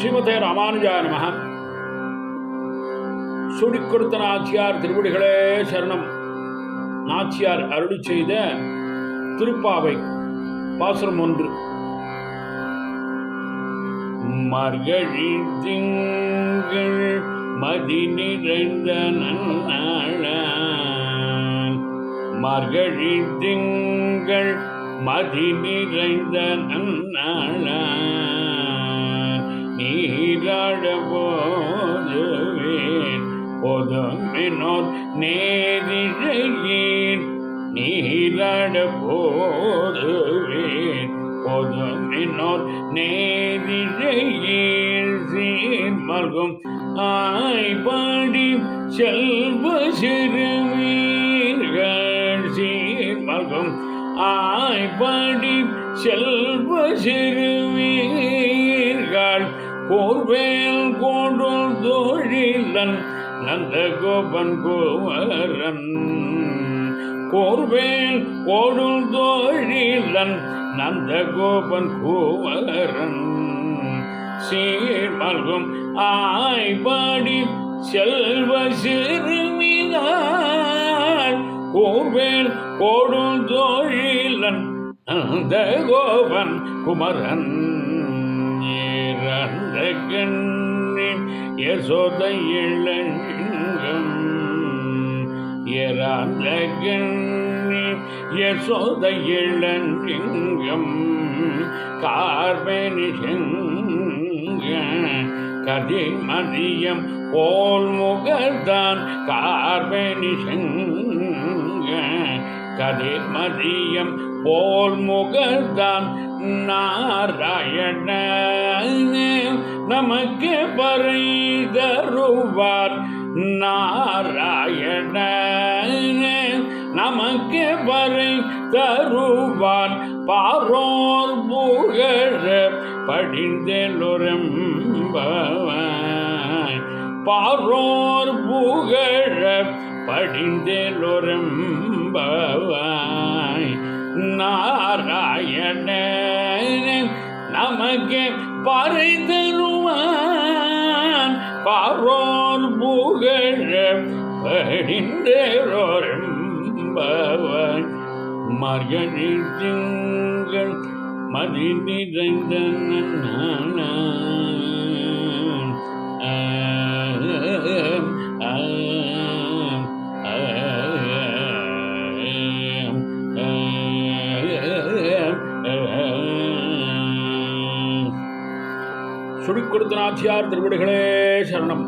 ஸ்ரீமதே ராமானுஜாய நமஹ. சுடிக் கொடுத்த நாச்சியார் திருவடிகளே சரணம். நாச்சியார் அருளி செய்த திருப்பாவை பாசுரம் 1. மார்கழி திங்கள் மதி நிறைந்த நன்னாளான், மார்கழி திங்கள் மதி நிறைந்த நன்னாளான், நீராட போதுவேன் பொதுமினோர் நேரிழையேன், நீராட போதுவேன் பொதுமினோர் நேரிழையேன், சீர்மல்கும் ஆய்பாடி செல்வ சிறுவீர்கள், சீர்மல்கும் ஆய்பாடி செல்வ சிறுவீர்கள், கோர்வேல் கோடுல் தோழிலன் நந்தகோபன் குமரன், கோர்வேல் கோடுல் தோழிலன் நந்தகோபன் குமரன், சீர்மல்கும் ஆய்பாடி செல்வ சிறுமிகள், கோர்வேல் கோடுல் தோழிலன் நந்தகோபன் குமரன், ஏறந்த கண்ணி யசோதை இளங்கம், ஏறாந்த கண்ணி யசோதை இளங்கம், கார்மேனி செங்க கதிர் மதியம் போல் முகர்தான், கார்மேனி செங்க கதிர் மதியம் போல் முகர்தான், நாராயண நமக்கு பறை தருவார், நாராயண நமக்கு பறை தருவார், பாரோர் புகழ படிந்தெலொரம்பவாய், பாரோர் புகழ படிந்தெலொரம்பவாய், நாராயண நமக்கு பறை தருவான், பாரோர் புகழ படிந்தெலொரம்பவாய், மார்கழி திங்கள் மதி நிறைந்த சுடிக் கொடுத்த நாச்சியார் திருவடிகளே சரணம்.